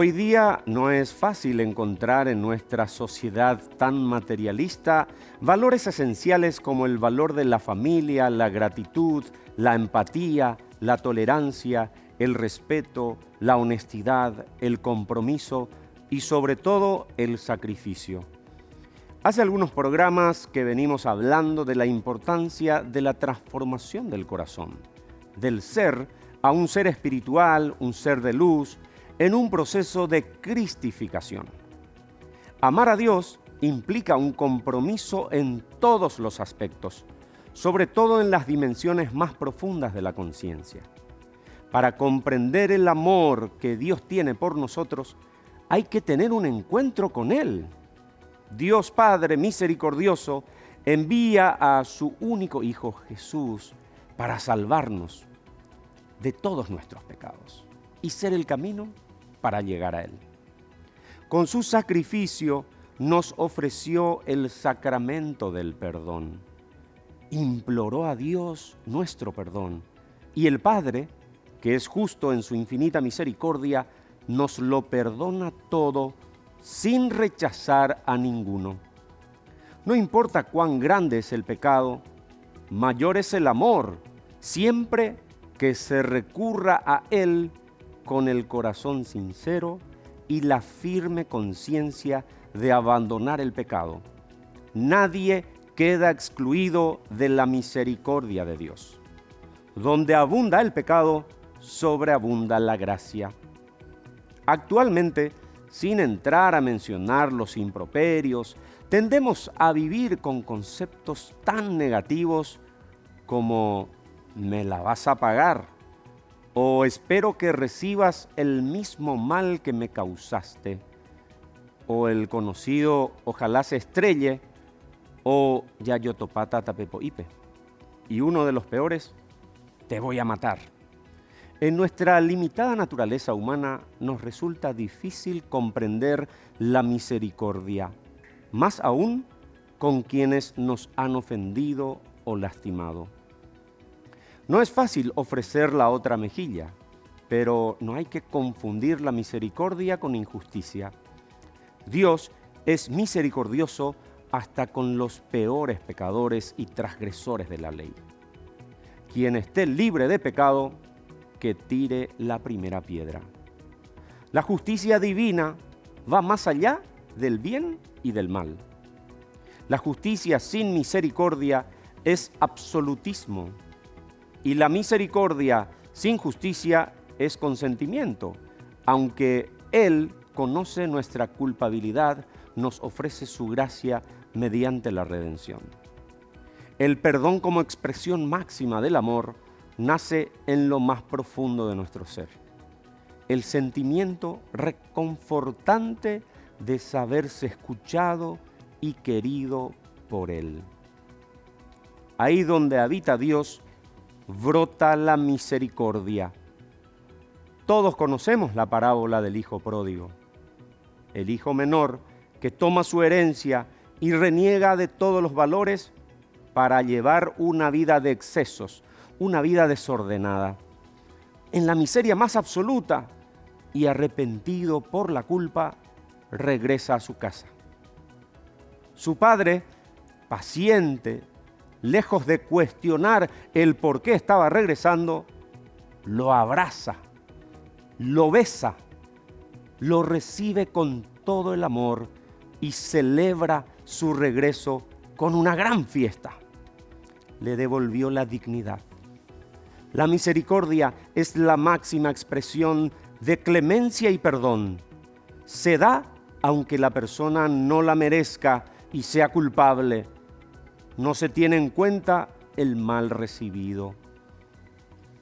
Hoy día no es fácil encontrar en nuestra sociedad tan materialista valores esenciales como el valor de la familia, la gratitud, la empatía, la tolerancia, el respeto, la honestidad, el compromiso y sobre todo el sacrificio. Hace algunos programas que venimos hablando de la importancia de la transformación del corazón, del ser a un ser espiritual, un ser de luz, en un proceso de cristificación. Amar a Dios implica un compromiso en todos los aspectos, sobre todo en las dimensiones más profundas de la conciencia. Para comprender el amor que Dios tiene por nosotros, hay que tener un encuentro con Él. Dios Padre misericordioso envía a su único Hijo Jesús para salvarnos de todos nuestros pecados y ser el camino para llegar a Él. Con su sacrificio nos ofreció el sacramento del perdón. Imploró a Dios nuestro perdón y el Padre, que es justo en su infinita misericordia, nos lo perdona todo sin rechazar a ninguno. No importa cuán grande es el pecado, mayor es el amor, siempre que se recurra a Él con el corazón sincero y la firme conciencia de abandonar el pecado. Nadie queda excluido de la misericordia de Dios. Donde abunda el pecado, sobreabunda la gracia. Actualmente, sin entrar a mencionar los improperios, tendemos a vivir con conceptos tan negativos como «me la vas a pagar» o «espero que recibas el mismo mal que me causaste», o el conocido «ojalá se estrelle» o «yayotopata tapepoipe». Y uno de los peores, «te voy a matar». En nuestra limitada naturaleza humana nos resulta difícil comprender la misericordia, más aún con quienes nos han ofendido o lastimado. No es fácil ofrecer la otra mejilla, pero no hay que confundir la misericordia con injusticia. Dios es misericordioso hasta con los peores pecadores y transgresores de la ley. Quien esté libre de pecado, que tire la primera piedra. La justicia divina va más allá del bien y del mal. La justicia sin misericordia es absolutismo. Y la misericordia sin justicia es consentimiento, aunque Él conoce nuestra culpabilidad, nos ofrece su gracia mediante la redención. El perdón como expresión máxima del amor nace en lo más profundo de nuestro ser. El sentimiento reconfortante de saberse escuchado y querido por Él. Ahí donde habita Dios, brota la misericordia. Todos conocemos la parábola del hijo pródigo. El hijo menor que toma su herencia y reniega de todos los valores para llevar una vida de excesos, una vida desordenada. En la miseria más absoluta y arrepentido por la culpa, regresa a su casa. Su padre, paciente, lejos de cuestionar el por qué estaba regresando, lo abraza, lo besa, lo recibe con todo el amor y celebra su regreso con una gran fiesta. Le devolvió la dignidad. La misericordia es la máxima expresión de clemencia y perdón. Se da aunque la persona no la merezca y sea culpable. No se tiene en cuenta el mal recibido.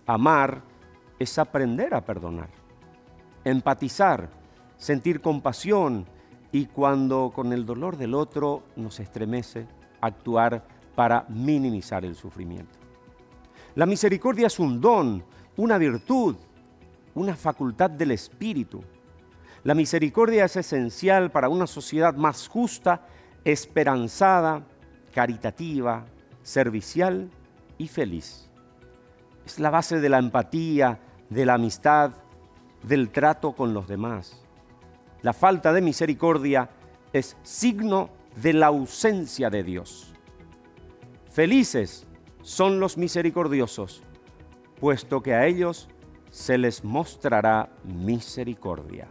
Amar es aprender a perdonar, empatizar, sentir compasión y cuando con el dolor del otro nos estremece, actuar para minimizar el sufrimiento. La misericordia es un don, una virtud, una facultad del espíritu. La misericordia es esencial para una sociedad más justa, esperanzada, caritativa, servicial y feliz. Es la base de la empatía, de la amistad, del trato con los demás. La falta de misericordia es signo de la ausencia de Dios. Felices son los misericordiosos, puesto que a ellos se les mostrará misericordia.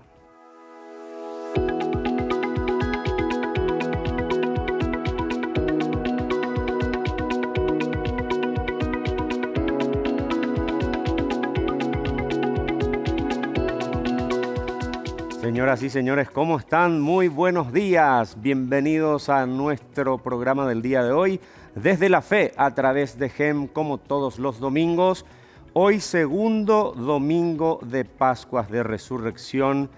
Señoras y señores, ¿cómo están? Muy buenos días. Bienvenidos a nuestro programa del día de hoy, desde la fe, a través de GEM, como todos los domingos. Hoy segundo domingo de Pascuas de Resurrección,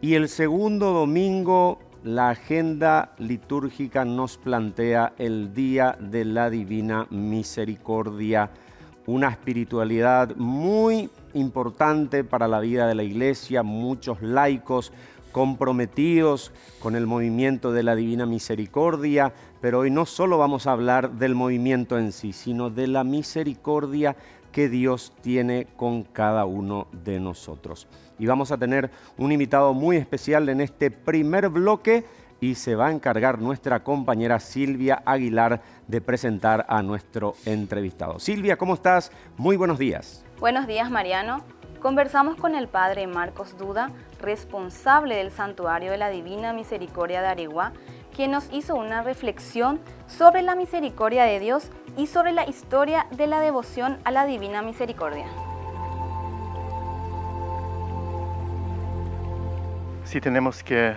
y el segundo domingo la agenda litúrgica nos plantea el Día de la Divina Misericordia, una espiritualidad muy importante para la vida de la Iglesia, muchos laicos comprometidos con el movimiento de la Divina Misericordia, pero hoy no solo vamos a hablar del movimiento en sí, sino de la misericordia que Dios tiene con cada uno de nosotros. Y vamos a tener un invitado muy especial en este primer bloque, y se va a encargar nuestra compañera Silvia Aguilar de presentar a nuestro entrevistado. Silvia, ¿cómo estás? Muy buenos días. Buenos días, Mariano. Conversamos con el padre Marcos Duda, responsable del Santuario de la Divina Misericordia de Areguá, quien nos hizo una reflexión sobre la misericordia de Dios y sobre la historia de la devoción a la Divina Misericordia. Sí, tenemos que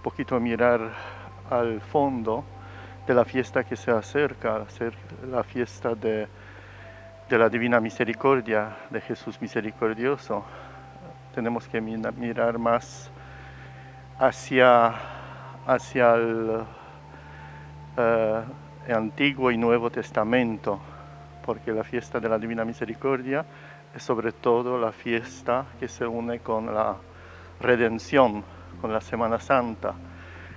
poquito mirar al fondo de la fiesta que se acerca, la fiesta de la Divina Misericordia, de Jesús Misericordioso. Tenemos que mirar más hacia el Antiguo y Nuevo Testamento, porque la fiesta de la Divina Misericordia es sobre todo la fiesta que se une con la redención, con la Semana Santa,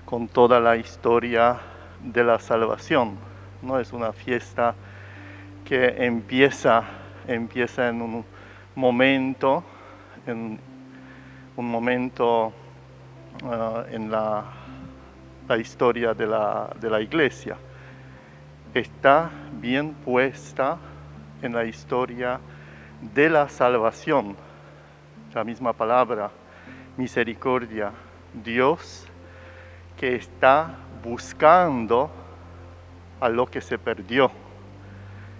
con toda la historia de la salvación. No es una fiesta que empieza en un momento, en la historia de la Iglesia. Está bien puesta en la historia de la salvación. La misma palabra, misericordia, Dios que está buscando a lo que se perdió.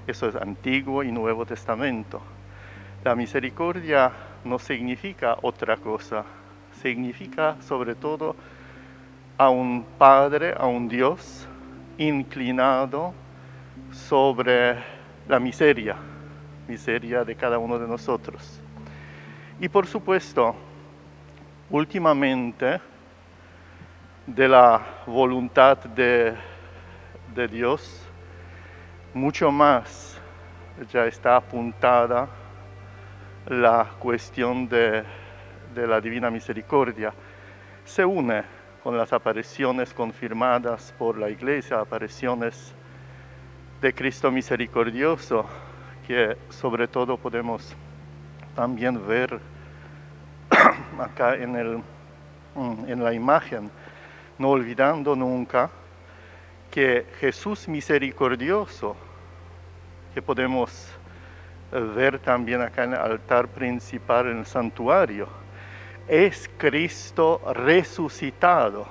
Eso es Antiguo y Nuevo Testamento. La misericordia no significa otra cosa, significa sobre todo a un Padre, a un Dios inclinado sobre la miseria de cada uno de nosotros. Y por supuesto, últimamente, de la voluntad de Dios, mucho más ya está apuntada la cuestión de la Divina Misericordia. Se une con las apariciones confirmadas por la Iglesia, apariciones de Cristo Misericordioso, que sobre todo podemos también ver acá en la imagen, no olvidando nunca que Jesús Misericordioso, que podemos ver también acá en el altar principal en el santuario, es Cristo resucitado.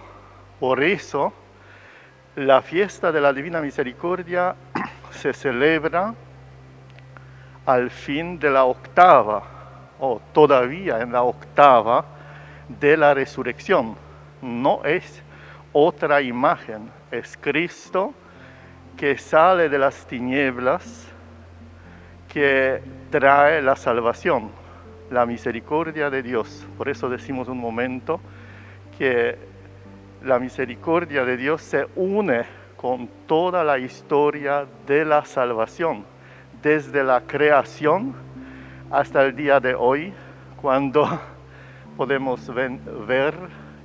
Por eso, la fiesta de la Divina Misericordia se celebra al fin de la octava, o todavía en la octava de la resurrección. No es otra imagen, es Cristo que sale de las tinieblas, que trae la salvación, la misericordia de Dios. Por eso decimos un momento que la misericordia de Dios se une con toda la historia de la salvación, desde la creación hasta el día de hoy, cuando podemos ver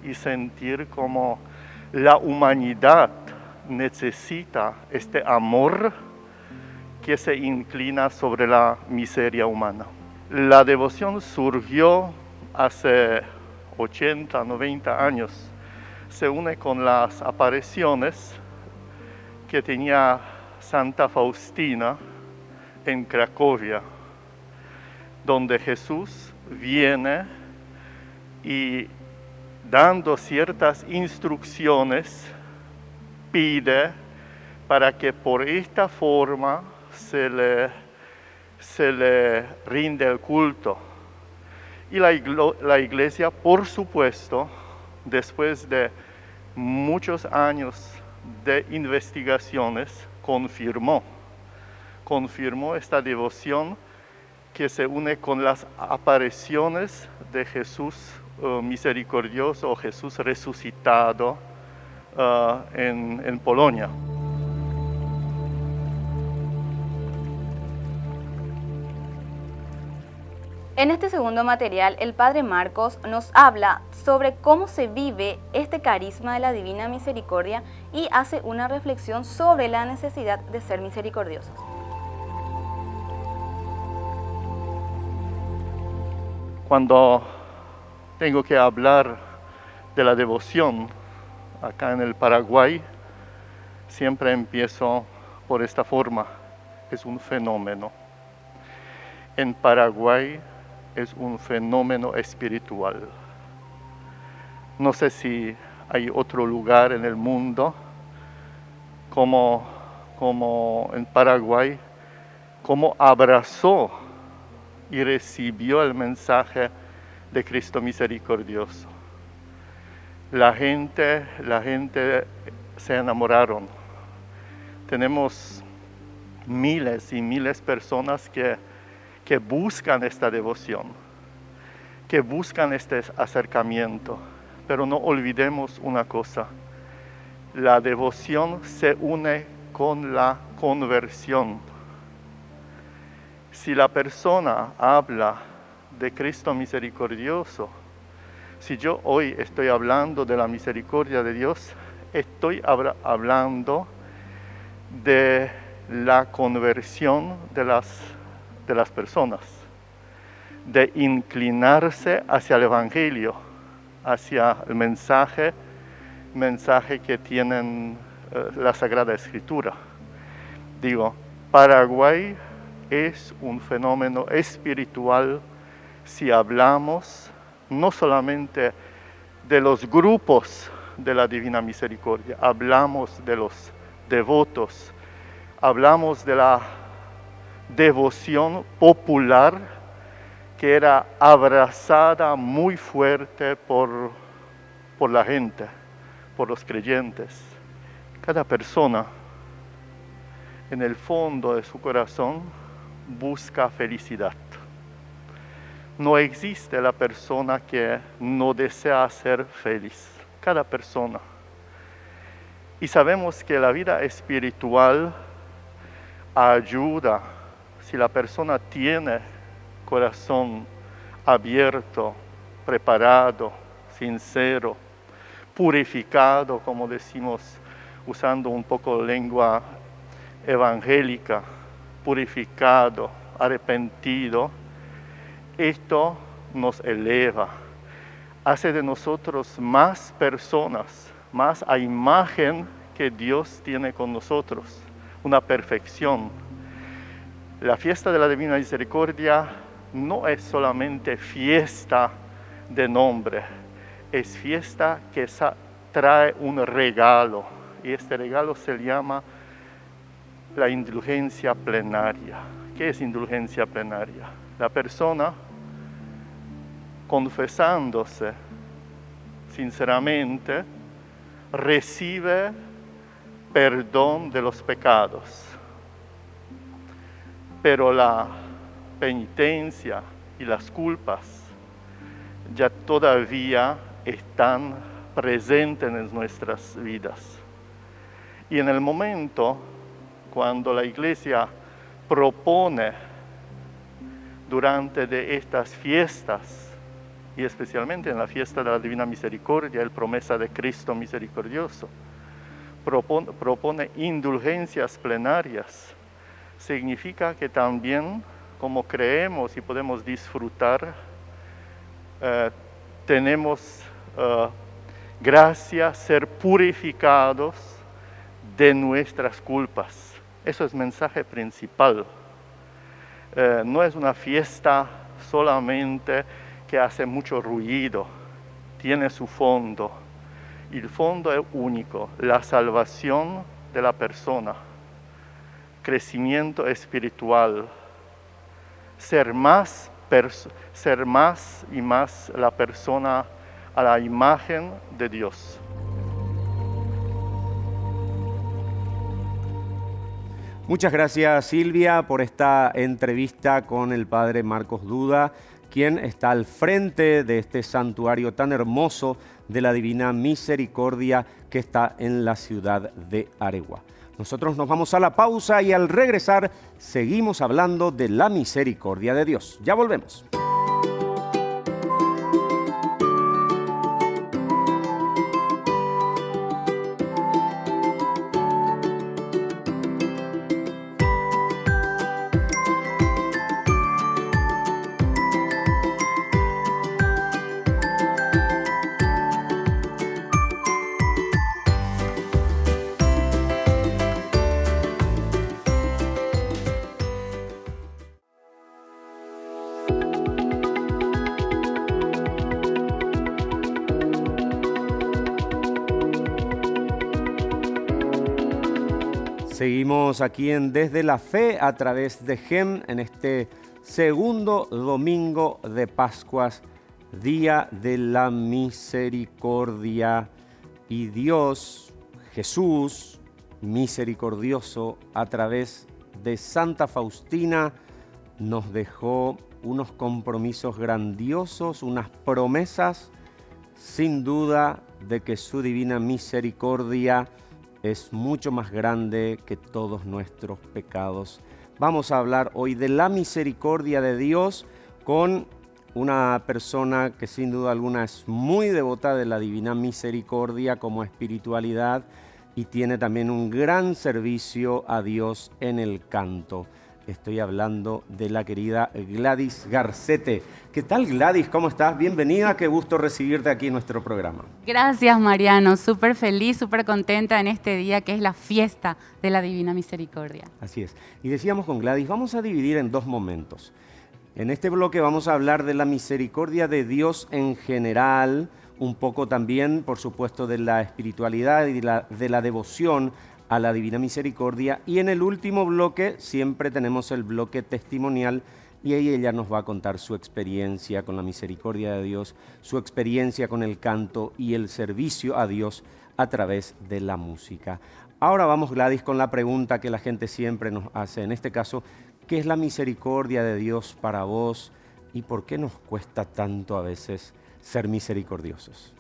y sentir como la humanidad necesita este amor que se inclina sobre la miseria humana. La devoción surgió hace 80, 90 años, se une con las apariciones que tenía Santa Faustina en Cracovia, donde Jesús viene y dando ciertas instrucciones pide para que por esta forma se le rinde el culto. Y la iglesia, por supuesto, después de muchos años de investigaciones, confirmó esta devoción que se une con las apariciones de Jesús misericordioso o Jesús resucitado en Polonia. En este segundo material, el Padre Marcos nos habla sobre cómo se vive este carisma de la Divina Misericordia y hace una reflexión sobre la necesidad de ser misericordiosos. Cuando tengo que hablar de la devoción acá en el Paraguay, siempre empiezo por esta forma: es un fenómeno. En Paraguay es un fenómeno espiritual. No sé si hay otro lugar en el mundo como en Paraguay, como abrazó y recibió el mensaje de Cristo misericordioso. La gente se enamoraron. Tenemos miles y miles de personas que buscan esta devoción, que buscan este acercamiento. Pero no olvidemos una cosa: la devoción se une con la conversión. Si la persona habla de Cristo misericordioso, si yo hoy estoy hablando de la misericordia de Dios, estoy hablando de la conversión de las personas, de inclinarse hacia el Evangelio, hacia el mensaje que tienen la Sagrada Escritura. Digo, Paraguay es un fenómeno espiritual si hablamos no solamente de los grupos de la Divina Misericordia, hablamos de los devotos, hablamos de la devoción popular que era abrazada muy fuerte por la gente, por los creyentes. Cada persona en el fondo de su corazón busca felicidad. No existe la persona que no desea ser feliz. Cada persona. Y sabemos que la vida espiritual ayuda si la persona tiene corazón abierto, preparado, sincero, purificado, como decimos, usando un poco lengua evangélica, purificado, arrepentido. Esto nos eleva, hace de nosotros más personas, más a imagen que Dios tiene con nosotros, una perfección. La fiesta de la Divina Misericordia no es solamente fiesta de nombre, es fiesta que trae un regalo, y este regalo se llama la indulgencia plenaria. ¿Qué es indulgencia plenaria? La persona confesándose sinceramente recibe perdón de los pecados, pero la penitencia y las culpas ya todavía están presentes en nuestras vidas. Y en el momento cuando la Iglesia propone durante de estas fiestas, y especialmente en la fiesta de la Divina Misericordia, el promesa de Cristo misericordioso, propone indulgencias plenarias, significa que también, como creemos y podemos disfrutar, tenemos gracia ser purificados de nuestras culpas. Eso es el mensaje principal. No es una fiesta solamente que hace mucho ruido, tiene su fondo. Y el fondo es único, la salvación de la persona, crecimiento espiritual, ser más y más la persona a la imagen de Dios. Muchas gracias, Silvia, por esta entrevista con el padre Marcos Duda, quien está al frente de este santuario tan hermoso de la Divina Misericordia que está en la ciudad de Aregua. Nosotros nos vamos a la pausa y al regresar seguimos hablando de la misericordia de Dios. Ya volvemos. Seguimos aquí en Desde la Fe a través de GEM en este segundo domingo de Pascuas, Día de la Misericordia. Y Dios, Jesús, misericordioso, a través de Santa Faustina, nos dejó unos compromisos grandiosos, unas promesas, sin duda, de que su divina misericordia es mucho más grande que todos nuestros pecados. Vamos a hablar hoy de la misericordia de Dios con una persona que sin duda alguna es muy devota de la divina misericordia como espiritualidad y tiene también un gran servicio a Dios en el canto. Estoy hablando de la querida Gladys Garcete. ¿Qué tal, Gladys? ¿Cómo estás? Bienvenida, qué gusto recibirte aquí en nuestro programa. Gracias, Mariano. Súper feliz, súper contenta en este día que es la fiesta de la Divina Misericordia. Así es. Y decíamos con Gladys, vamos a dividir en dos momentos. En este bloque vamos a hablar de la misericordia de Dios en general, un poco también, por supuesto, de la espiritualidad y de la devoción a la Divina Misericordia. Y en el último bloque siempre tenemos el bloque testimonial y ahí ella nos va a contar su experiencia con la misericordia de Dios, su experiencia con el canto y el servicio a Dios a través de la música. Ahora vamos, Gladys, con la pregunta que la gente siempre nos hace. En este caso, ¿qué es la misericordia de Dios para vos y por qué nos cuesta tanto a veces ser misericordiosos?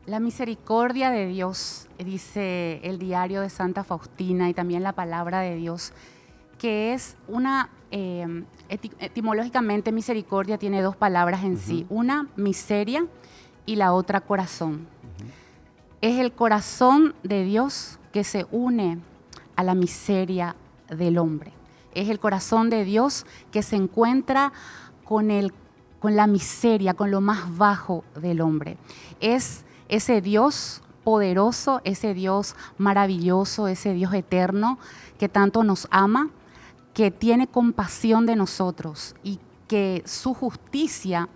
La misericordia de Dios, dice el diario de Santa Faustina y también la palabra de Dios, que es una, etimológicamente misericordia tiene dos palabras en sí, una miseria y la otra corazón. Es el corazón de Dios que se une a la miseria del hombre. Es el corazón de Dios que se encuentra con la miseria, con lo más bajo del hombre. Es ese Dios poderoso, ese Dios maravilloso, ese Dios eterno que tanto nos ama, que tiene compasión de nosotros y que su justicia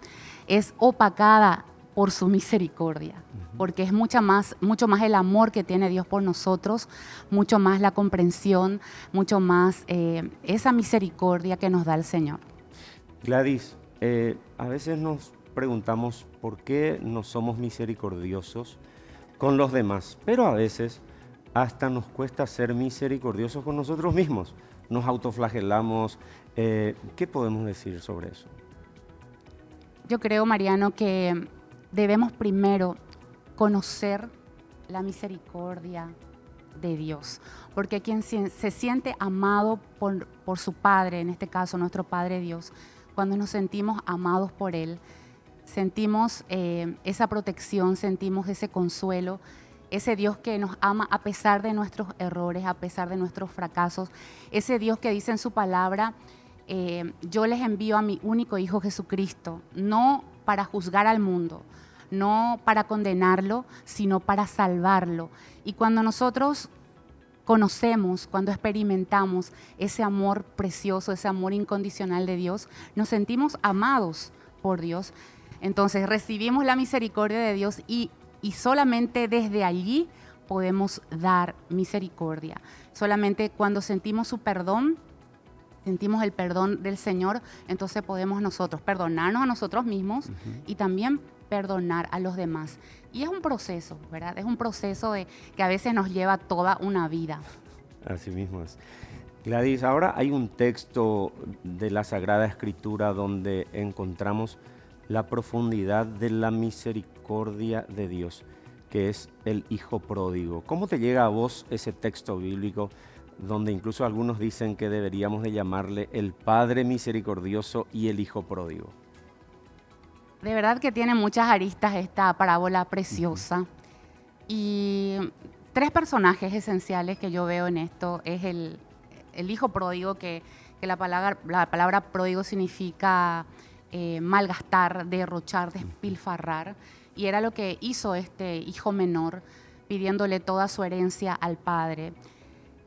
es opacada por su misericordia, porque es mucho más el amor que tiene Dios por nosotros, mucho más la comprensión, mucho más esa misericordia que nos da el Señor. Gladys, a veces nos preguntamos por qué no somos misericordiosos con los demás, pero a veces hasta nos cuesta ser misericordiosos con nosotros mismos. Nos autoflagelamos. ¿Qué podemos decir sobre eso? Yo creo, Mariano, que debemos primero conocer la misericordia de Dios, porque quien se siente amado por su Padre, en este caso nuestro Padre Dios, cuando nos sentimos amados por Él, sentimos esa protección, sentimos ese consuelo, ese Dios que nos ama a pesar de nuestros errores, a pesar de nuestros fracasos, ese Dios que dice en su palabra, yo les envío a mi único Hijo Jesucristo, no para juzgar al mundo, no para condenarlo, sino para salvarlo. Y cuando nosotros conocemos, cuando experimentamos ese amor precioso, ese amor incondicional de Dios, nos sentimos amados por Dios. Entonces recibimos la misericordia de Dios y solamente desde allí podemos dar misericordia. Solamente cuando sentimos su perdón, sentimos el perdón del Señor, entonces podemos nosotros perdonarnos a nosotros mismos y también perdonar a los demás. Y es un proceso, ¿verdad? Es un proceso que a veces nos lleva toda una vida. Así mismo es. Gladys, ahora hay un texto de la Sagrada Escritura donde encontramos la profundidad de la misericordia de Dios, que es el Hijo Pródigo. ¿Cómo te llega a vos ese texto bíblico donde incluso algunos dicen que deberíamos de llamarle el Padre Misericordioso y el Hijo Pródigo? De verdad que tiene muchas aristas esta parábola preciosa. Y tres personajes esenciales que yo veo en esto es el Hijo Pródigo, que la palabra pródigo significa malgastar, derrochar, despilfarrar. Y era lo que hizo este hijo menor, pidiéndole toda su herencia al padre.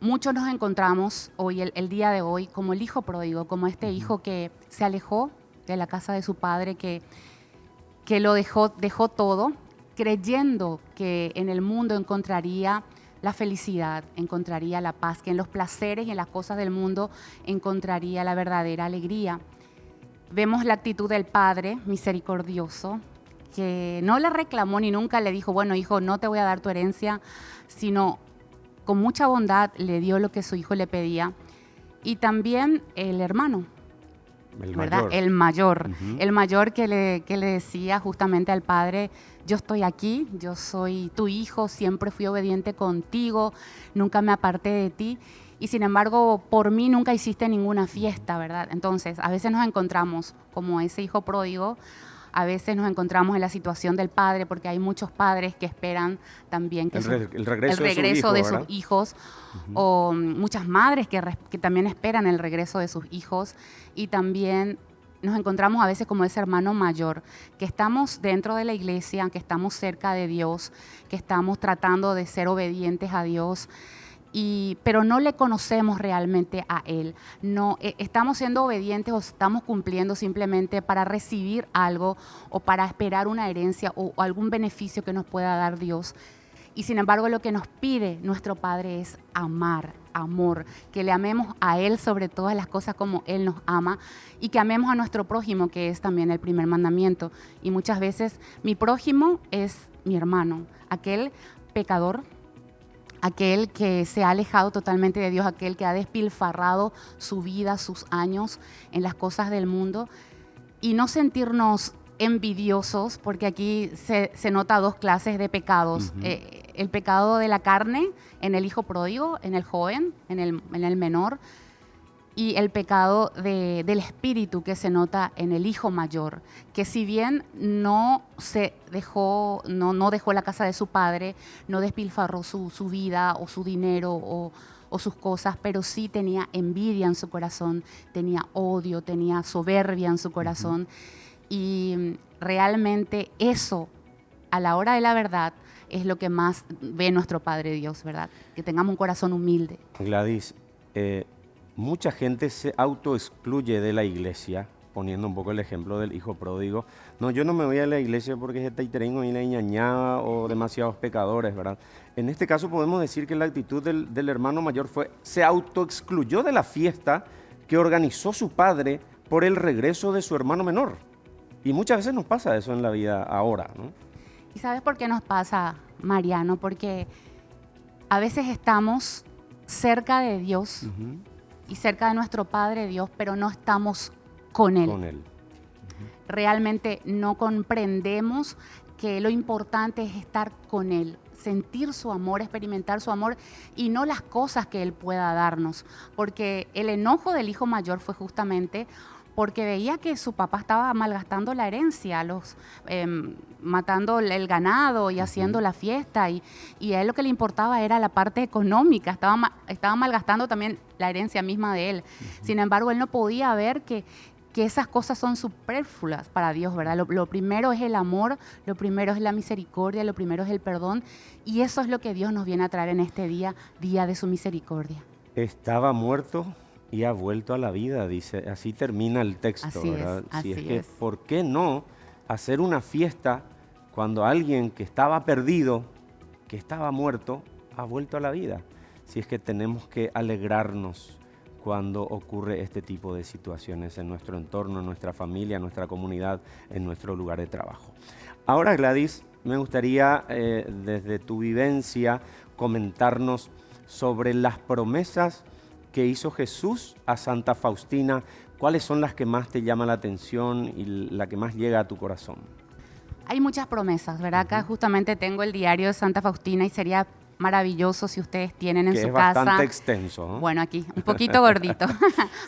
Muchos nos encontramos hoy, el día de hoy, como el hijo pródigo, como este hijo que se alejó de la casa de su padre, que lo dejó todo, creyendo que en el mundo encontraría la felicidad, encontraría la paz, que en los placeres y en las cosas del mundo encontraría la verdadera alegría. Vemos la actitud del padre misericordioso, que no le reclamó ni nunca le dijo, bueno, hijo, no te voy a dar tu herencia, sino con mucha bondad le dio lo que su hijo le pedía. Y también el hermano, ¿verdad? El mayor. El mayor que le decía justamente al padre, yo estoy aquí, yo soy tu hijo, siempre fui obediente contigo, nunca me aparté de ti. Y sin embargo, por mí nunca hiciste ninguna fiesta, ¿verdad? Entonces, a veces nos encontramos como ese hijo pródigo, a veces nos encontramos en la situación del padre, porque hay muchos padres que esperan también que el regreso de sus hijos, o muchas madres que también esperan el regreso de sus hijos, y también nos encontramos a veces como ese hermano mayor, que estamos dentro de la iglesia, que estamos cerca de Dios, que estamos tratando de ser obedientes a Dios, pero no le conocemos realmente a Él. No, estamos siendo obedientes o estamos cumpliendo simplemente para recibir algo o para esperar una herencia o algún beneficio que nos pueda dar Dios. Y sin embargo, lo que nos pide nuestro Padre es amor, que le amemos a Él sobre todas las cosas como Él nos ama y que amemos a nuestro prójimo, que es también el primer mandamiento. Y muchas veces mi prójimo es mi hermano, aquel pecador, aquel que se ha alejado totalmente de Dios, aquel que ha despilfarrado su vida, sus años en las cosas del mundo, y no sentirnos envidiosos, porque aquí se nota dos clases de pecados. El pecado de la carne en el hijo pródigo, en el joven, en el menor, y el pecado del espíritu que se nota en el hijo mayor, que si bien no dejó la casa de su padre, no despilfarró su vida o su dinero o sus cosas, pero sí tenía envidia en su corazón, tenía odio, tenía soberbia en su corazón. Y realmente eso, a la hora de la verdad, es lo que más ve nuestro Padre Dios, ¿verdad? Que tengamos un corazón humilde. Gladys, mucha gente se autoexcluye de la iglesia, poniendo un poco el ejemplo del hijo pródigo. No, yo no me voy a la iglesia porque es taiterengo y la ñañada o demasiados pecadores, ¿verdad? En este caso podemos decir que la actitud del hermano mayor se autoexcluyó de la fiesta que organizó su padre por el regreso de su hermano menor. Y muchas veces nos pasa eso en la vida ahora, ¿no? ¿Y sabes por qué nos pasa, Mariano? Porque a veces estamos cerca de Dios y cerca de nuestro Padre Dios, pero no estamos con Él. Realmente no comprendemos que lo importante es estar con Él, sentir su amor, experimentar su amor y no las cosas que Él pueda darnos. Porque el enojo del hijo mayor fue justamente porque veía que su papá estaba malgastando la herencia, matando el ganado y haciendo la fiesta, y a él lo que le importaba era la parte económica, estaba malgastando también la herencia misma de él. Sin embargo, él no podía ver que que esas cosas son superfluas para Dios, ¿verdad? Lo primero es el amor, lo primero es la misericordia, lo primero es el perdón, y eso es lo que Dios nos viene a traer en este día, día de su misericordia. Estaba muerto y ha vuelto a la vida, dice. Así termina el texto, Así es, ¿verdad? así Si es que, es. ¿por qué no hacer una fiesta cuando alguien que estaba perdido, que estaba muerto, ha vuelto a la vida? Si es que tenemos que alegrarnos cuando ocurre este tipo de situaciones en nuestro entorno, en nuestra familia, en nuestra comunidad, en nuestro lugar de trabajo. Ahora, Gladys, me gustaría desde tu vivencia comentarnos sobre las promesas que hizo Jesús a Santa Faustina. ¿Cuáles son las que más te llaman la atención y la que más llega a tu corazón? Hay muchas promesas, ¿verdad? Acá justamente tengo el diario de Santa Faustina y sería maravilloso si ustedes tienen en Que su es casa. bastante extenso, ¿no? Bueno, aquí, un poquito gordito,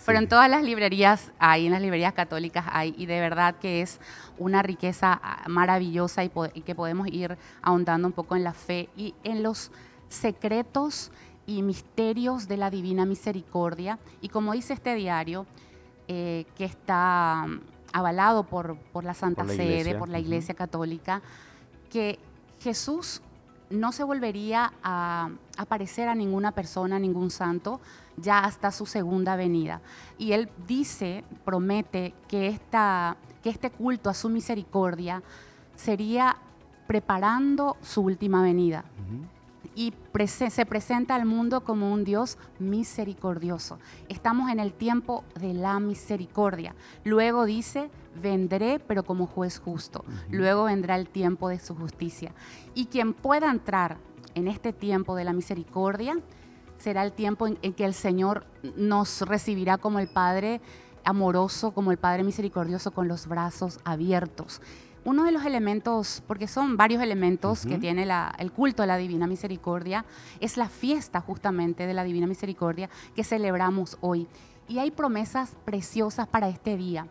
pero Sí. en todas las librerías hay, en las librerías católicas hay, y de verdad que es una riqueza maravillosa y que podemos ir ahondando un poco en la fe y en los secretos y misterios de la Divina Misericordia. Y como dice este diario, que está avalado por la Santa Por la Sede, Iglesia. por la Iglesia Católica, que Jesús no se volvería a aparecer a ninguna persona, a ningún santo, ya hasta su segunda venida. Y él dice, promete que este culto a su misericordia sería preparando su última venida. Y se presenta al mundo como un Dios misericordioso. Estamos en el tiempo de la misericordia. Luego dice, vendré, pero como juez justo. Luego vendrá el tiempo de su justicia. Y quien pueda entrar en este tiempo de la misericordia será el tiempo en que el Señor nos recibirá como el Padre amoroso, como el Padre misericordioso, con los brazos abiertos. Uno de los elementos, porque son varios elementos que tiene el culto de la Divina Misericordia, es la fiesta justamente de la Divina Misericordia que celebramos hoy. Y hay promesas preciosas para este día.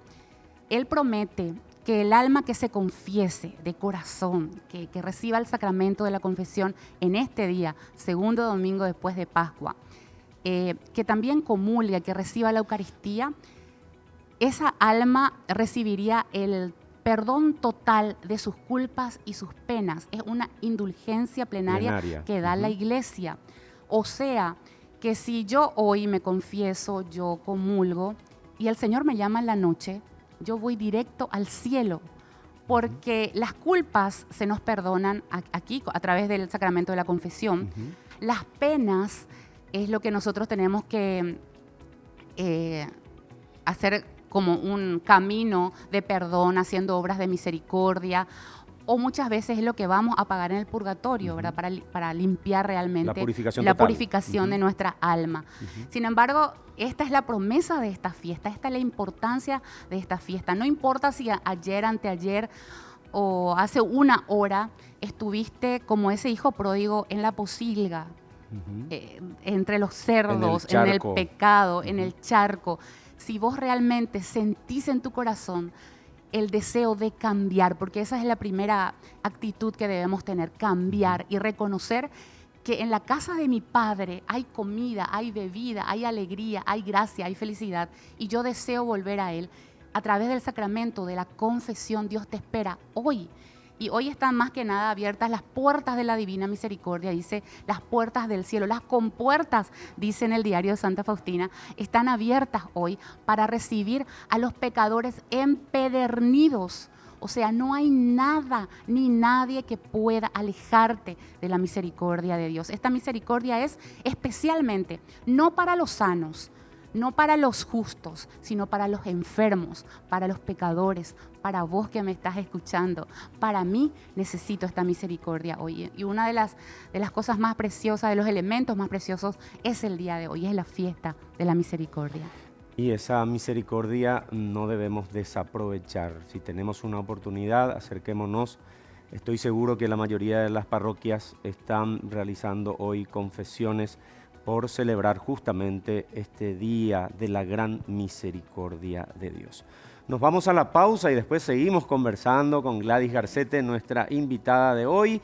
Él promete que el alma que se confiese de corazón, que reciba el sacramento de la confesión en este día, segundo domingo después de Pascua, que también comulgue, que reciba la Eucaristía, esa alma recibiría el perdón total de sus culpas y sus penas. Es una indulgencia plenaria que da la Iglesia. O sea, que si yo hoy me confieso, yo comulgo, y el Señor me llama en la noche, yo voy directo al cielo, porque las culpas se nos perdonan aquí a través del sacramento de la confesión. Las penas es lo que nosotros tenemos que hacer como un camino de perdón, haciendo obras de misericordia, o muchas veces es lo que vamos a pagar en el purgatorio, ¿verdad? Para limpiar realmente la purificación de nuestra alma. Sin embargo, esta es la promesa de esta fiesta, esta es la importancia de esta fiesta. No importa si ayer, anteayer o hace una hora estuviste como ese hijo pródigo en la posilga, entre los cerdos, en el pecado, en el charco. Si vos realmente sentís en tu corazón el deseo de cambiar, porque esa es la primera actitud que debemos tener, cambiar y reconocer que en la casa de mi Padre hay comida, hay bebida, hay alegría, hay gracia, hay felicidad, y yo deseo volver a Él. A través del sacramento de la confesión, Dios te espera hoy. Y hoy están más que nada abiertas las puertas de la Divina Misericordia, dice, las puertas del cielo, las compuertas, dice en el diario de Santa Faustina, están abiertas hoy para recibir a los pecadores empedernidos. O sea, no hay nada ni nadie que pueda alejarte de la misericordia de Dios. Esta misericordia es especialmente, no para los sanos, no para los justos, sino para los enfermos, para los pecadores, para vos que me estás escuchando. Para mí necesito esta misericordia hoy. Y una de las cosas más preciosas, de los elementos más preciosos, es el día de hoy, es la fiesta de la misericordia. Y esa misericordia no debemos desaprovechar. Si tenemos una oportunidad, acerquémonos. Estoy seguro que la mayoría de las parroquias están realizando hoy confesiones por celebrar justamente este día de la gran misericordia de Dios. Nos vamos a la pausa y después seguimos conversando con Gladys Garcete, nuestra invitada de hoy.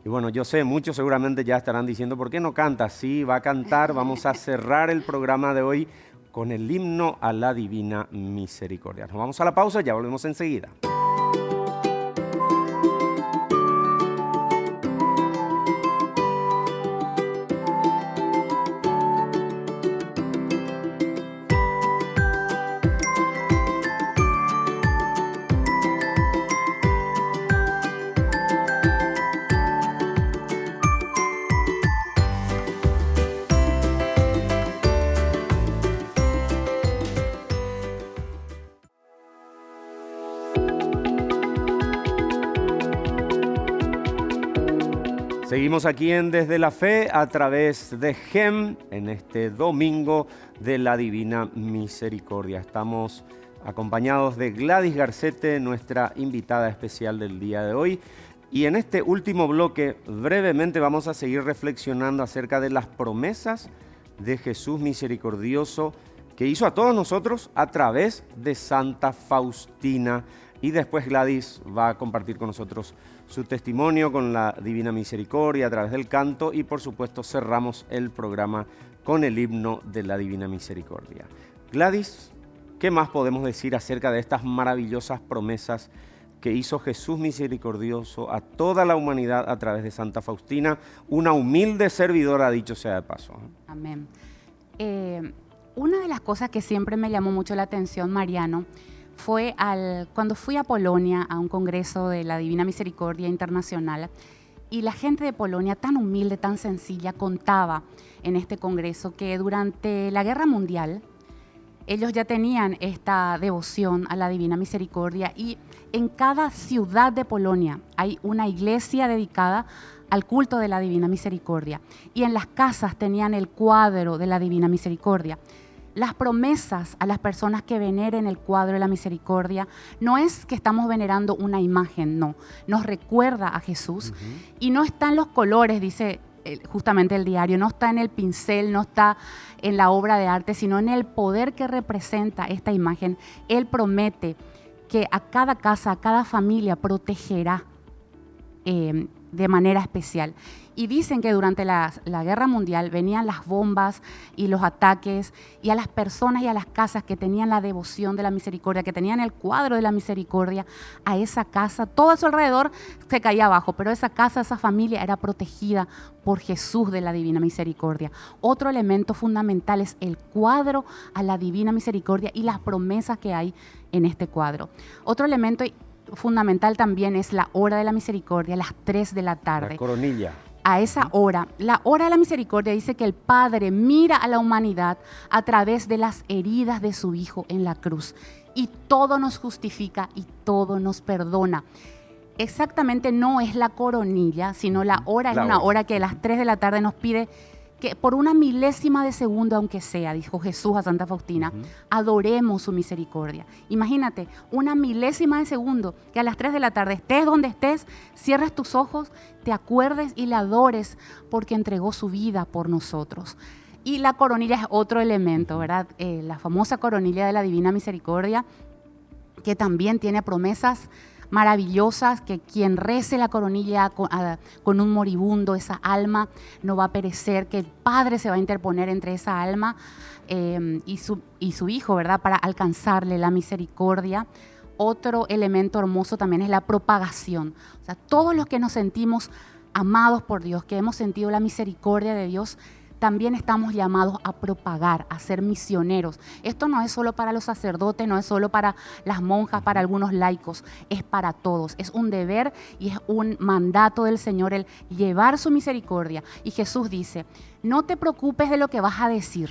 Y bueno, yo sé, muchos seguramente ya estarán diciendo, ¿por qué no canta? Sí, va a cantar. Vamos a cerrar el programa de hoy con el himno a la Divina Misericordia. Nos vamos a la pausa, ya volvemos enseguida. Seguimos aquí en Desde la Fe a través de GEM en este domingo de la Divina Misericordia. Estamos acompañados de Gladys Garcete, nuestra invitada especial del día de hoy. Y en este último bloque, brevemente vamos a seguir reflexionando acerca de las promesas de Jesús misericordioso que hizo a todos nosotros a través de Santa Faustina. Y después Gladys va a compartir con nosotros su testimonio con la Divina Misericordia a través del canto y por supuesto cerramos el programa con el himno de la Divina Misericordia. Gladys, ¿qué más podemos decir acerca de estas maravillosas promesas que hizo Jesús misericordioso a toda la humanidad a través de Santa Faustina, una humilde servidora, dicho sea de paso? Amén. Una de las cosas que siempre me llamó mucho la atención, Mariano, fue cuando fui a Polonia a un congreso de la Divina Misericordia Internacional y la gente de Polonia, tan humilde, tan sencilla, contaba en este congreso que durante la Guerra Mundial ellos ya tenían esta devoción a la Divina Misericordia y en cada ciudad de Polonia hay una iglesia dedicada al culto de la Divina Misericordia y en las casas tenían el cuadro de la Divina Misericordia. Las promesas a las personas que veneren el cuadro de la misericordia no es que estamos venerando una imagen, no. Nos recuerda a Jesús y no está en los colores, dice justamente el diario, no está en el pincel, no está en la obra de arte, sino en el poder que representa esta imagen. Él promete que a cada casa, a cada familia protegerá de manera especial. Y dicen que durante la Guerra Mundial venían las bombas y los ataques y a las personas y a las casas que tenían la devoción de la misericordia, que tenían el cuadro de la misericordia, a esa casa, todo a su alrededor se caía abajo, pero esa casa, esa familia era protegida por Jesús de la Divina Misericordia. Otro elemento fundamental es el cuadro a la Divina Misericordia y las promesas que hay en este cuadro. Otro elemento fundamental también es la hora de la misericordia, las 3 de la tarde. La coronilla. A esa hora, la hora de la misericordia dice que el Padre mira a la humanidad a través de las heridas de su Hijo en la cruz y todo nos justifica y todo nos perdona. Exactamente no es la coronilla, sino la hora es una hora que a las 3 de la tarde nos pide que por una milésima de segundo, aunque sea, dijo Jesús a Santa Faustina, adoremos su misericordia. Imagínate, una milésima de segundo, que a las 3 de la tarde, estés donde estés, cierres tus ojos, te acuerdes y le adores porque entregó su vida por nosotros. Y la coronilla es otro elemento, ¿verdad? La famosa coronilla de la Divina Misericordia, que también tiene promesas maravillosas, que quien rece la coronilla con un moribundo, esa alma no va a perecer, que el Padre se va a interponer entre esa alma y su Hijo, ¿verdad? Para alcanzarle la misericordia. Otro elemento hermoso también es la propagación. O sea, todos los que nos sentimos amados por Dios, que hemos sentido la misericordia de Dios, también estamos llamados a propagar, a ser misioneros. Esto no es solo para los sacerdotes, no es solo para las monjas, para algunos laicos, es para todos. Es un deber y es un mandato del Señor el llevar su misericordia. Y Jesús dice, no te preocupes de lo que vas a decir,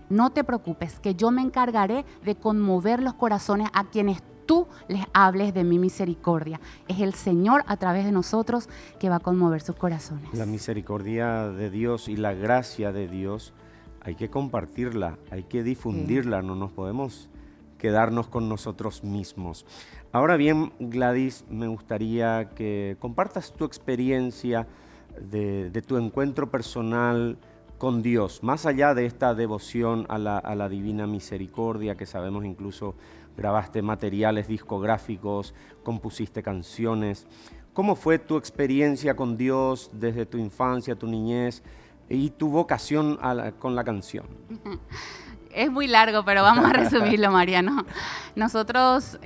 no te preocupes, que yo me encargaré de conmover los corazones a quienes tú les hables de mi misericordia. Es el Señor a través de nosotros que va a conmover sus corazones. La misericordia de Dios y la gracia de Dios hay que compartirla, hay que difundirla, no nos podemos quedarnos con nosotros mismos. Ahora bien, Gladys, me gustaría que compartas tu experiencia de tu encuentro personal con Dios, más allá de esta devoción a la Divina Misericordia, que sabemos incluso grabaste materiales discográficos, compusiste canciones. ¿Cómo fue tu experiencia con Dios desde tu infancia, tu niñez y tu vocación con la canción? Es muy largo, pero vamos a resumirlo, Mariano. Nosotros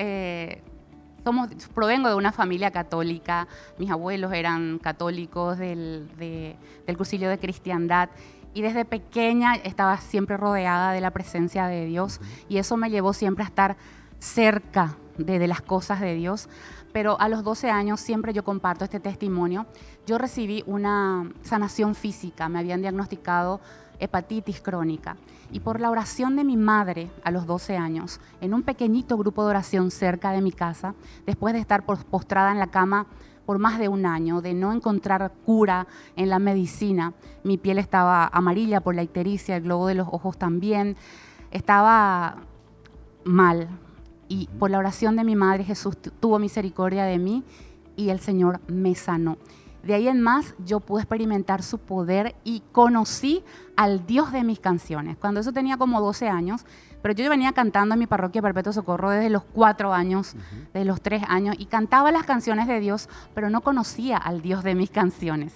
provengo de una familia católica. Mis abuelos eran católicos del cursillo de cristiandad. Y desde pequeña estaba siempre rodeada de la presencia de Dios. Y eso me llevó siempre a estar cerca de las cosas de Dios. Pero a los 12 años, siempre yo comparto este testimonio, yo recibí una sanación física. Me habían diagnosticado hepatitis crónica. Y por la oración de mi madre a los 12 años, en un pequeñito grupo de oración cerca de mi casa, después de estar postrada en la cama por más de un año, de no encontrar cura en la medicina, mi piel estaba amarilla por la ictericia, el globo de los ojos también, estaba mal. Y por la oración de mi madre, Jesús tuvo misericordia de mí y el Señor me sanó. De ahí en más, yo pude experimentar su poder y conocí al Dios de mis canciones. Cuando eso tenía como 12 años, pero yo venía cantando en mi parroquia Perpetuo Socorro desde los 4 años, desde los 3 años, y cantaba las canciones de Dios, pero no conocía al Dios de mis canciones.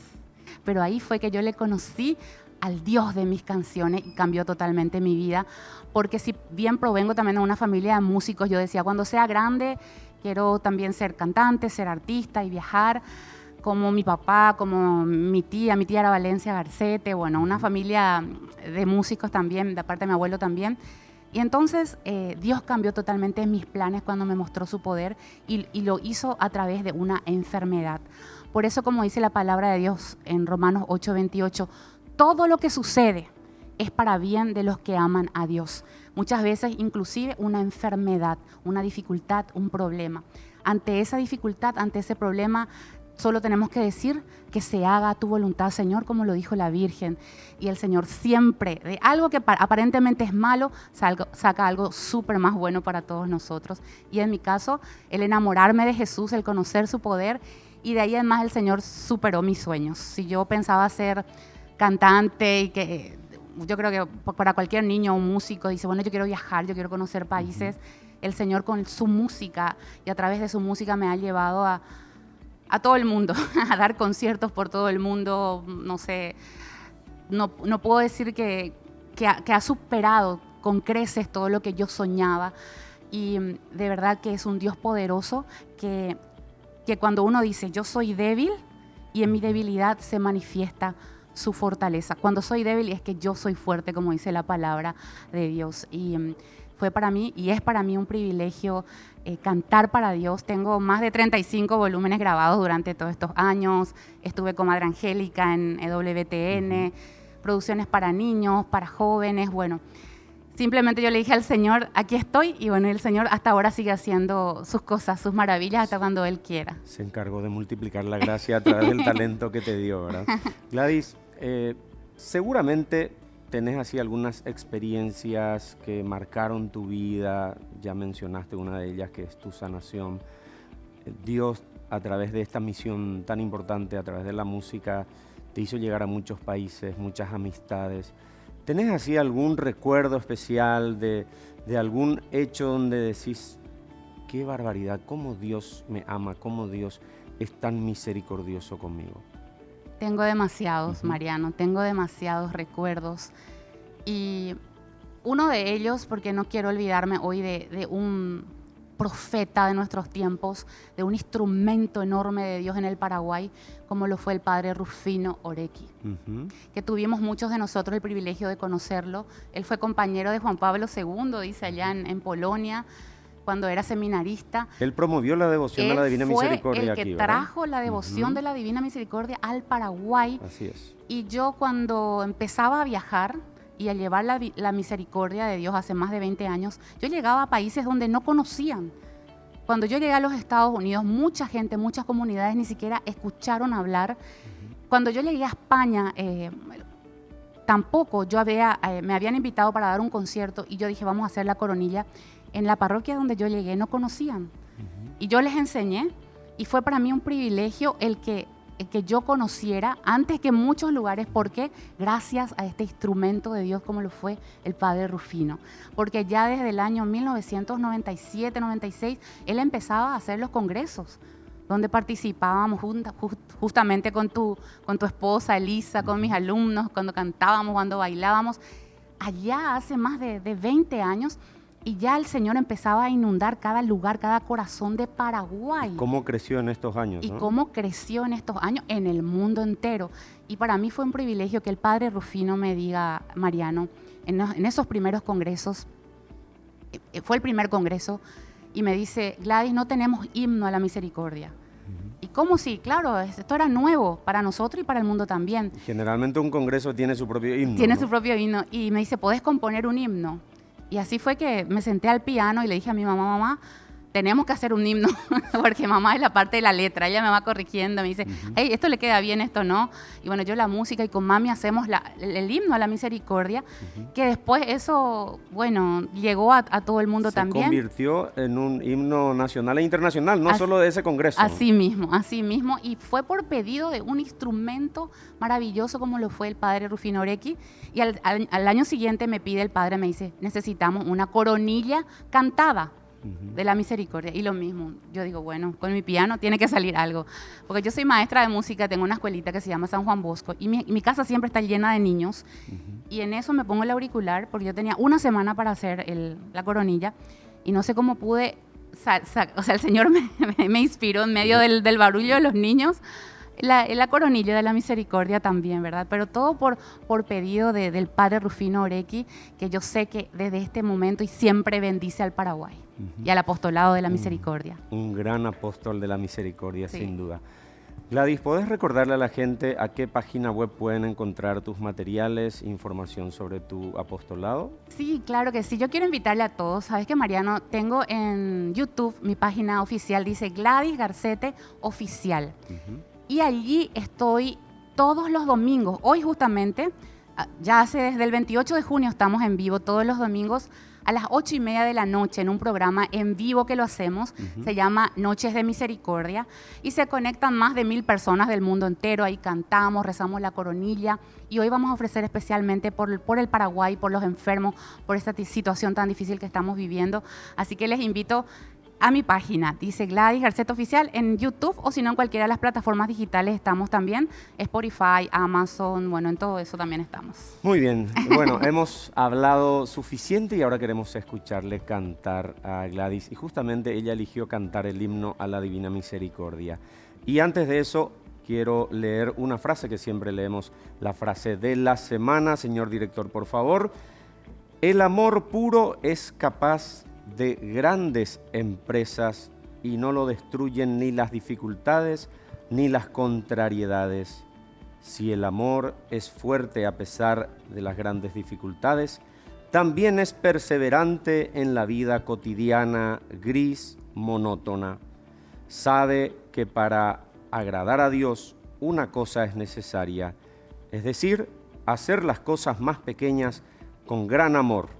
Pero ahí fue que yo le conocí al Dios de mis canciones y cambió totalmente mi vida, porque si bien provengo también de una familia de músicos, yo decía, cuando sea grande, quiero también ser cantante, ser artista y viajar, como mi papá, como mi tía era Valencia Garcete, bueno, una familia de músicos también, de parte de mi abuelo también. Y entonces Dios cambió totalmente mis planes cuando me mostró su poder y lo hizo a través de una enfermedad. Por eso, como dice la palabra de Dios en Romanos 8:28, todo lo que sucede es para bien de los que aman a Dios. Muchas veces, inclusive, una enfermedad, una dificultad, un problema. Ante esa dificultad, ante ese problema, solo tenemos que decir que se haga tu voluntad, Señor, como lo dijo la Virgen. Y el Señor siempre, de algo que aparentemente es malo, saca algo súper más bueno para todos nosotros. Y en mi caso, el enamorarme de Jesús, el conocer su poder, y de ahí además el Señor superó mis sueños. Si yo pensaba ser cantante y que yo creo que para cualquier niño o músico dice, bueno, yo quiero viajar, yo quiero conocer países, el Señor con su música y a través de su música me ha llevado a todo el mundo, a dar conciertos por todo el mundo, no sé, no puedo decir que ha superado con creces todo lo que yo soñaba y de verdad que es un Dios poderoso que cuando uno dice yo soy débil y en mi debilidad se manifiesta su fortaleza. Cuando soy débil es que yo soy fuerte, como dice la palabra de Dios. Y fue para mí y es para mí un privilegio cantar para Dios. Tengo más de 35 volúmenes grabados durante todos estos años. Estuve con Madre Angélica en EWTN, producciones para niños, para jóvenes. Bueno, simplemente yo le dije al Señor, aquí estoy. Y bueno, el Señor hasta ahora sigue haciendo sus cosas, sus maravillas, hasta cuando Él quiera. Se encargó de multiplicar la gracia a través del talento que te dio, ¿verdad? Gladys, seguramente tenés así algunas experiencias que marcaron tu vida, ya mencionaste una de ellas que es tu sanación. Dios, a través de esta misión tan importante, a través de la música, te hizo llegar a muchos países, muchas amistades. ¿Tenés así algún recuerdo especial de algún hecho donde decís, qué barbaridad, cómo Dios me ama, cómo Dios es tan misericordioso conmigo? Tengo demasiados, Mariano, tengo demasiados recuerdos y uno de ellos, porque no quiero olvidarme hoy de un profeta de nuestros tiempos, de un instrumento enorme de Dios en el Paraguay, como lo fue el padre Rufino Orecki, que tuvimos muchos de nosotros el privilegio de conocerlo. Él fue compañero de Juan Pablo II, dice allá en Polonia, cuando era seminarista. Él promovió la devoción de la Divina Misericordia aquí, el que ¿verdad? trajo la devoción de la Divina Misericordia al Paraguay. Así es. Y yo cuando empezaba a viajar y a llevar la misericordia de Dios hace más de 20 años, yo llegaba a países donde no conocían. Cuando yo llegué a los Estados Unidos, mucha gente, muchas comunidades ni siquiera escucharon hablar. Cuando yo llegué a España, tampoco me habían invitado para dar un concierto y yo dije, vamos a hacer la coronilla. En la parroquia donde yo llegué no conocían. Y yo les enseñé y fue para mí un privilegio el que yo conociera antes que muchos lugares. ¿Por qué? Gracias a este instrumento de Dios como lo fue el padre Rufino. Porque ya desde el año 1997-96 él empezaba a hacer los congresos donde participábamos justamente con tu esposa Elisa, con mis alumnos, cuando cantábamos, cuando bailábamos. allá hace más de 20 años y ya el Señor empezaba a inundar cada lugar, cada corazón de Paraguay. ¿Cómo creció en estos años? Y ¿no? cómo creció en estos años en el mundo entero. Y para mí fue un privilegio que el padre Rufino me diga, Mariano, en esos primeros congresos, fue el primer congreso, y me dice, Gladys, no tenemos himno a la misericordia. ¿Y cómo sí? Claro, esto era nuevo para nosotros y para el mundo también. Generalmente un congreso tiene su propio himno. Tiene ¿no? su propio himno. Y me dice, ¿podés componer un himno? Y así fue que me senté al piano y le dije a mi mamá, mamá, tenemos que hacer un himno, porque mamá es la parte de la letra, ella me va corrigiendo, me dice, hey, esto le queda bien, esto no. Y bueno, yo la música y con mami hacemos el himno a la misericordia, que después eso, bueno, llegó a todo el mundo también. Se convirtió en un himno nacional e internacional, no solo de ese congreso. Así mismo, y fue por pedido de un instrumento maravilloso como lo fue el padre Rufino Orequi, y al año siguiente me pide el padre, me dice, necesitamos una coronilla cantada de la misericordia. Y lo mismo, yo digo, bueno, con mi piano tiene que salir algo. Porque yo soy maestra de música, tengo una escuelita que se llama San Juan Bosco, y mi casa siempre está llena de niños. Y en eso me pongo el auricular, porque yo tenía una semana para hacer la coronilla, y no sé cómo pude, o sea, el Señor me inspiró en medio del barullo de los niños, la coronilla de la misericordia también, ¿verdad? Pero todo por pedido del padre Rufino Orequi, que yo sé que desde este momento y siempre bendice al Paraguay y al apostolado de la misericordia. Un gran apóstol de la misericordia, Sí. sin duda. Gladys, ¿podés recordarle a la gente a qué página web pueden encontrar tus materiales, información sobre tu apostolado? Sí, claro que sí. Yo quiero invitarle a todos. Sabes que, Mariano, tengo en YouTube mi página oficial, dice Gladys Garcete Oficial. Y allí estoy todos los domingos. Hoy justamente, ya desde el 28 de junio estamos en vivo todos los domingos a las 8:30 de la noche en un programa en vivo que lo hacemos. Se llama Noches de Misericordia y se conectan más de 1000 personas del mundo entero. Ahí cantamos, rezamos la coronilla y hoy vamos a ofrecer especialmente por el Paraguay, por los enfermos, por esta situación tan difícil que estamos viviendo. Así que les invito a mi página, dice Gladys Garcete Oficial en YouTube, o si no en cualquiera de las plataformas digitales estamos también, Spotify, Amazon, bueno, en todo eso también estamos. Muy bien, bueno, hemos hablado suficiente y ahora queremos escucharle cantar a Gladys, y justamente ella eligió cantar el himno a la Divina Misericordia. Y antes de eso, quiero leer una frase que siempre leemos, la frase de la semana. Señor director, por favor. El amor puro es capaz de grandes empresas y no lo destruyen ni las dificultades ni las contrariedades. Si el amor es fuerte a pesar de las grandes dificultades, también es perseverante en la vida cotidiana, gris, monótona. Sabe que para agradar a Dios una cosa es necesaria, es decir, hacer las cosas más pequeñas con gran amor.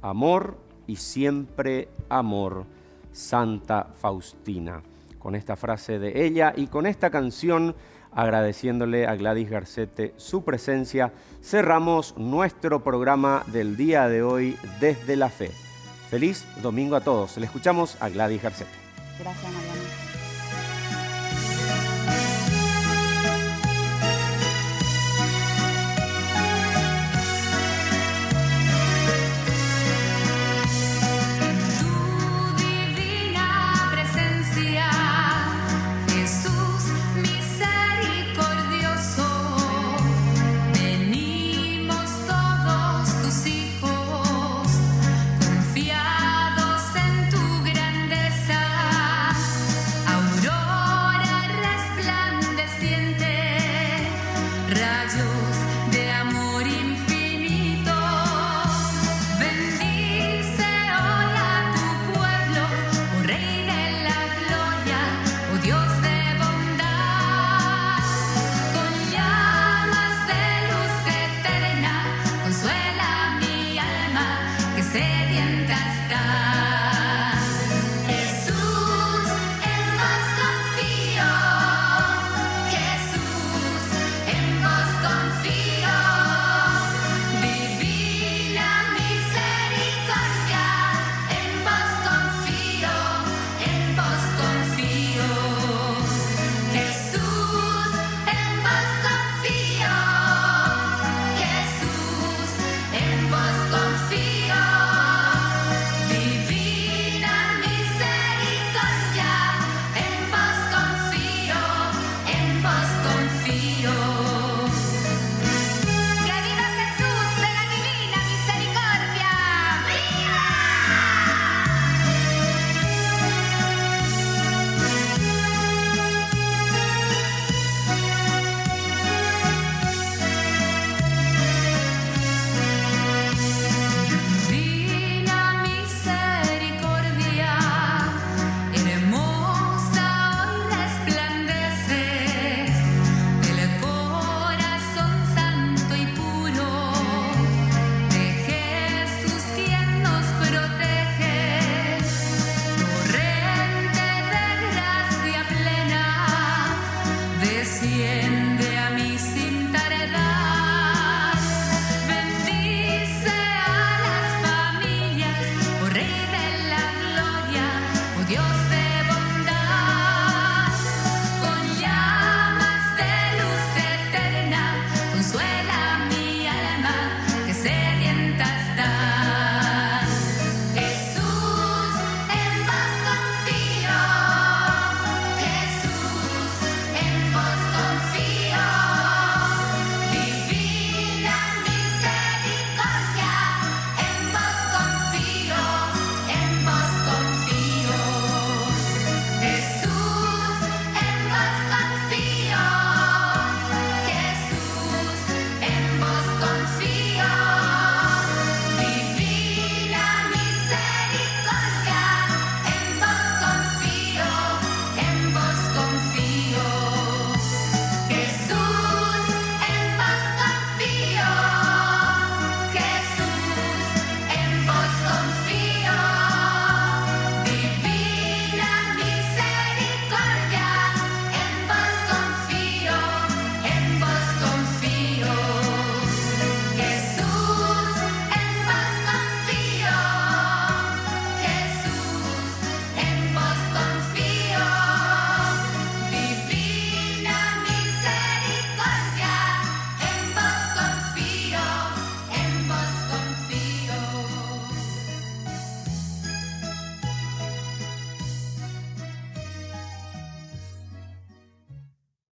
Amor y siempre amor, Santa Faustina. Con esta frase de ella y con esta canción, agradeciéndole a Gladys Garcete su presencia, cerramos nuestro programa del día de hoy desde la fe. Feliz domingo a todos. Le escuchamos a Gladys Garcete. Gracias, Mariano. Dios